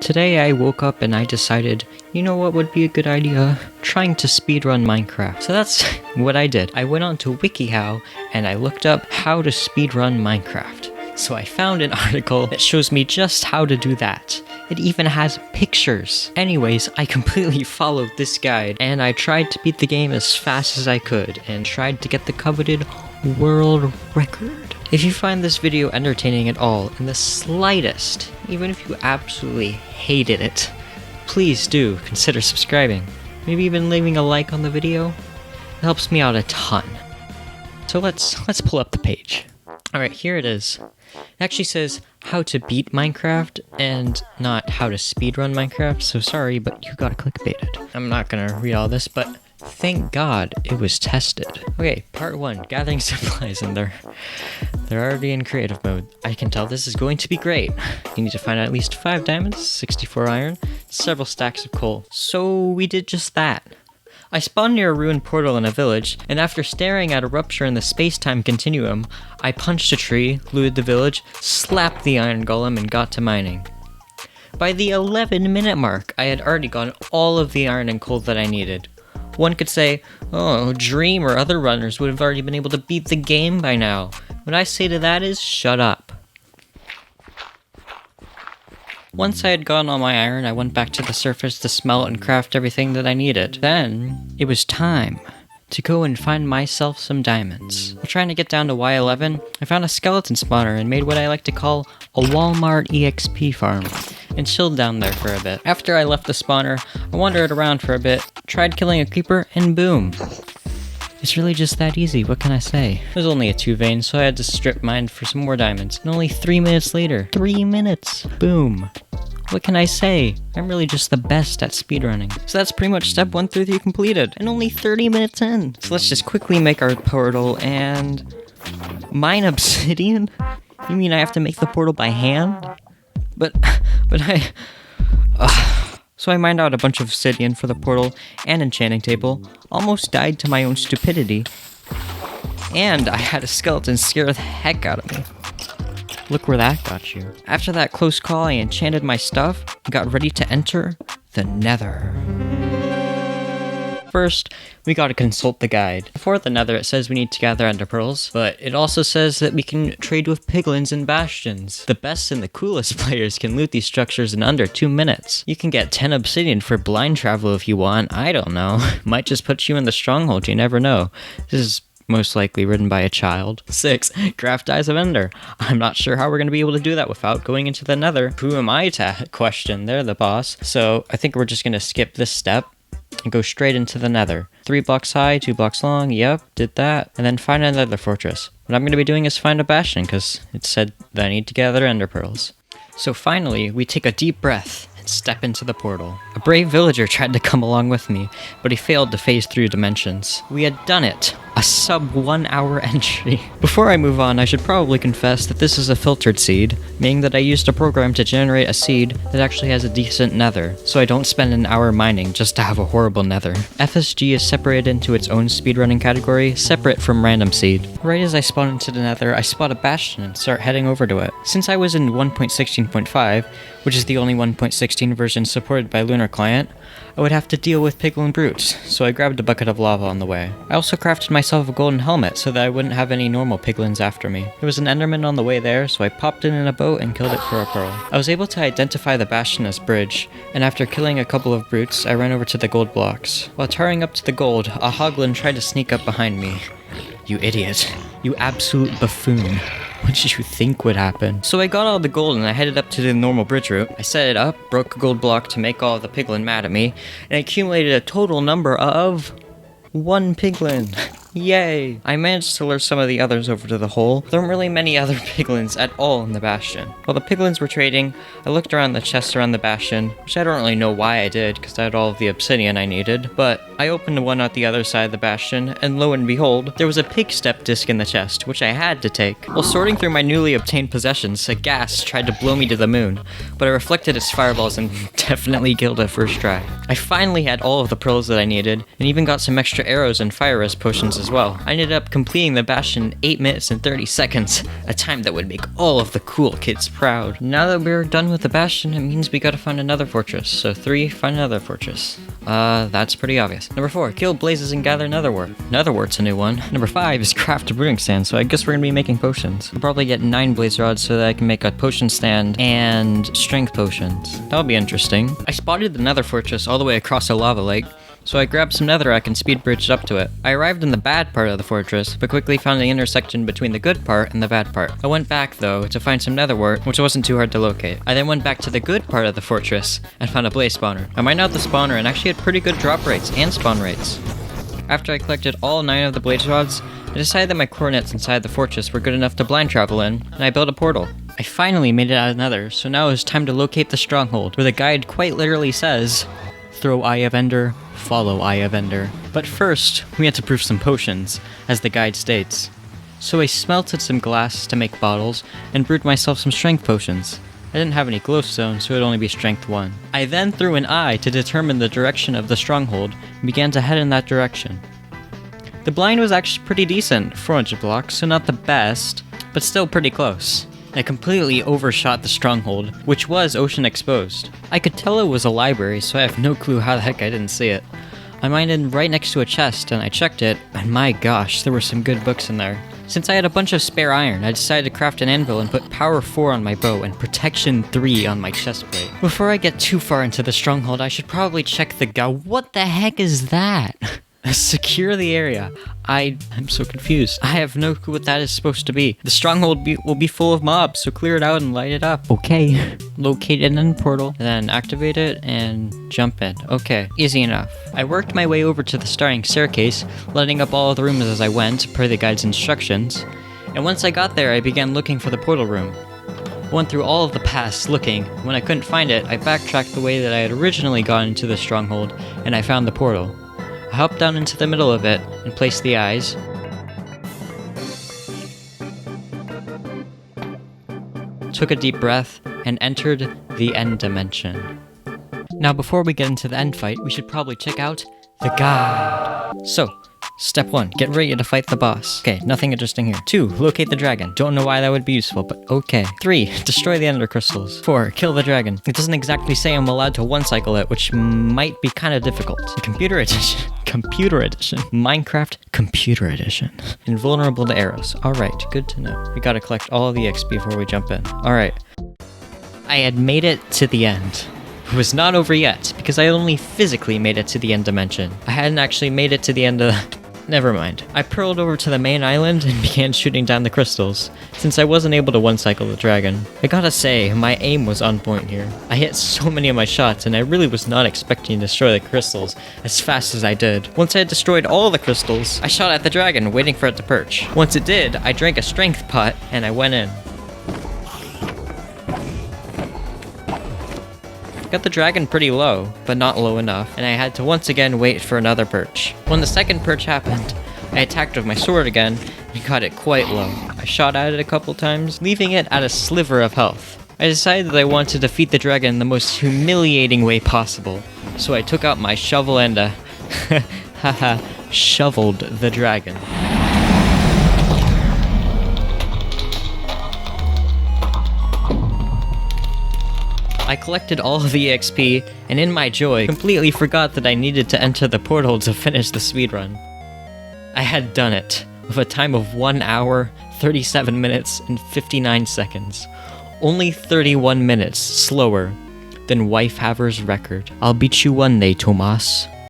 Today I woke up and I decided, you know what would be a good idea? Trying to speedrun Minecraft. So that's what I did. I went on to WikiHow and I looked up how to speedrun Minecraft. So I found an article that shows me just how to do that. It even has pictures. Anyways, I completely followed this guide and I tried to beat the game as fast as I could and tried to get the coveted world record. If you find this video entertaining at all, in the slightest, even if you absolutely hated it, please do consider subscribing. Maybe even leaving a like on the video. It helps me out a ton. So let's pull up the page. Alright, here it is. It actually says how to beat Minecraft and not how to speedrun Minecraft, so sorry, but you got clickbaited. I'm not gonna read all this, but thank God it was tested. Okay, part 1, gathering supplies, and they're already in creative mode. I can tell this is going to be great. You need to find at least 5 diamonds, 64 iron, several stacks of coal. So we did just that. I spawned near a ruined portal in a village, and after staring at a rupture in the space-time continuum, I punched a tree, looted the village, slapped the iron golem, and got to mining. By the 11-minute mark, I had already gotten all of the iron and coal that I needed. One could say, oh, Dream or other runners would have already been able to beat the game by now. What I say to that is, shut up. Once I had gotten all my iron, I went back to the surface to smelt and craft everything that I needed. Then, it was time to go and find myself some diamonds. While trying to get down to Y11, I found a skeleton spawner and made what I like to call a Walmart EXP farm, and chilled down there for a bit. After I left the spawner, I wandered around for a bit, tried killing a creeper, and boom. It's really just that easy, what can I say? It was only a 2 vein, so I had to strip mine for some more diamonds. And only 3 minutes later, 3 minutes, boom. What can I say? I'm really just the best at speedrunning. So that's pretty much step 1 through 3 completed, and only 30 minutes in. So let's just quickly make our portal and mine obsidian? You mean I have to make the portal by hand? But So I mined out a bunch of obsidian for the portal and enchanting table, almost died to my own stupidity, and I had a skeleton scare the heck out of me. Look where that got you. After that close call, I enchanted my stuff and got ready to enter the Nether. First, we gotta consult the guide. Before the Nether, it says we need to gather ender pearls, but it also says that we can trade with piglins and bastions. The best and the coolest players can loot these structures in under 2 minutes. You can get 10 obsidian for blind travel if you want, I don't know. Might just put you in the Stronghold, you never know. This is most likely written by a child. 6. Craft Eyes of Ender. I'm not sure how we're going to be able to do that without going into the Nether. Who am I to question? They're the boss. So I think we're just going to skip this step and go straight into the Nether. 3 blocks high, 2 blocks long, yep, did that. And then find another fortress. What I'm going to be doing is find a bastion, because it said that I need to gather ender pearls. So finally, we take a deep breath and step into the portal. A brave villager tried to come along with me, but he failed to phase through dimensions. We had done it! A sub 1 hour entry. Before I move on, I should probably confess that this is a filtered seed, meaning that I used a program to generate a seed that actually has a decent nether, so I don't spend an hour mining just to have a horrible nether. FSG is separated into its own speedrunning category, separate from random seed. Right as I spawn into the nether, I spot a bastion and start heading over to it. Since I was in 1.16.5, which is the only 1.16 version supported by Lunar Client, I would have to deal with piglin brutes, so I grabbed a bucket of lava on the way. I also crafted myself a golden helmet so that I wouldn't have any normal piglins after me. There was an enderman on the way there, so I popped in a boat and killed it for a pearl. I was able to identify the bastion as bridge, and after killing a couple of brutes, I ran over to the gold blocks. While tarring up to the gold, a hoglin tried to sneak up behind me. You idiot. You absolute buffoon. What did you think would happen? So I got all the gold and I headed up to the normal bridge route. I set it up, broke a gold block to make all of the piglin mad at me, and I accumulated a total number of 1 piglin. Yay! I managed to lure some of the others over to the hole. There weren't really many other piglins at all in the bastion. While the piglins were trading, I looked around the chest around the bastion, which I don't really know why I did, because I had all of the obsidian I needed, but I opened one at the other side of the bastion, and lo and behold, there was a pig step disc in the chest, which I had to take. While sorting through my newly obtained possessions, a ghast tried to blow me to the moon, but I reflected its fireballs and definitely killed it first try. I finally had all of the pearls that I needed, and even got some extra arrows and fire rest potions as as well. I ended up completing the bastion in 8 minutes and 30 seconds, a time that would make all of the cool kids proud. Now that we're done with the bastion, it means we gotta find another fortress. So 3, find another fortress. That's pretty obvious. Number 4, kill blazes and gather netherwort. Netherwort's a new one. Number 5 is craft a brewing stand, so I guess we're gonna be making potions. I'll probably get 9 blaze rods so that I can make a potion stand and strength potions. That'll be interesting. I spotted the nether fortress all the way across a lava lake, so I grabbed some netherrack and speed bridged up to it. I arrived in the bad part of the fortress, but quickly found the intersection between the good part and the bad part. I went back, though, to find some netherwort, which wasn't too hard to locate. I then went back to the good part of the fortress and found a blaze spawner. I mined out the spawner and actually had pretty good drop rates and spawn rates. After I collected all 9 of the blaze rods, I decided that my coordinates inside the fortress were good enough to blind travel in, and I built a portal. I finally made it out of Nether, so now it's time to locate the stronghold, where the guide quite literally says, "Throw Eye of Ender, follow Eye of Ender." But first, we had to brew some potions, as the guide states. So I smelted some glass to make bottles, and brewed myself some strength potions. I didn't have any glowstone, so it would only be strength 1. I then threw an eye to determine the direction of the stronghold, and began to head in that direction. The blind was actually pretty decent, 400 blocks, so not the best, but still pretty close. I completely overshot the stronghold, which was ocean exposed. I could tell it was a library, so I have no clue how the heck I didn't see it. I mined in right next to a chest, and I checked it, and my gosh, there were some good books in there. Since I had a bunch of spare iron, I decided to craft an anvil and put power 4 on my bow and protection 3 on my chestplate. Before I get too far into the stronghold, I should probably check the what the heck is that? Secure the area. I'm so confused. I have no clue what that is supposed to be. The stronghold will be full of mobs, so clear it out and light it up. Okay. Locate it in the portal, then activate it and jump in. Okay, easy enough. I worked my way over to the starting staircase, lighting up all of the rooms as I went, per the guide's instructions. And once I got there, I began looking for the portal room. I went through all of the paths looking. When I couldn't find it, I backtracked the way that I had originally gone into the stronghold, and I found the portal. I hopped down into the middle of it and placed the eyes. Took a deep breath and entered the end dimension. Now before we get into the end fight, we should probably check out the guide. So, step 1, get ready to fight the boss. Okay, nothing interesting here. 2, locate the dragon. Don't know why that would be useful, but okay. 3, destroy the ender crystals. 4, kill the dragon. It doesn't exactly say I'm allowed to one-cycle it, which might be kind of difficult. Computer edition. Minecraft Computer Edition. Invulnerable to arrows. Alright, good to know. We gotta collect all the XP before we jump in. Alright. I had made it to the end. It was not over yet, because I had only physically made it to the end dimension. I hadn't actually made it to the end of the... Never mind. I pearled over to the main island and began shooting down the crystals, since I wasn't able to one-cycle the dragon. I gotta say, my aim was on point here. I hit so many of my shots, and I really was not expecting to destroy the crystals as fast as I did. Once I had destroyed all the crystals, I shot at the dragon, waiting for it to perch. Once it did, I drank a strength pot, and I went in. Got the dragon pretty low, but not low enough, and I had to once again wait for another perch. When the second perch happened, I attacked with my sword again, and got it quite low. I shot at it a couple times, leaving it at a sliver of health. I decided that I wanted to defeat the dragon in the most humiliating way possible, so I took out my shovel and shoveled the dragon. I collected all of the EXP, and in my joy, completely forgot that I needed to enter the portal to finish the speedrun. I had done it, with a time of 1 hour, 37 minutes, and 59 seconds. Only 31 minutes slower than Wife Haver's record. I'll beat you one day, Tomas.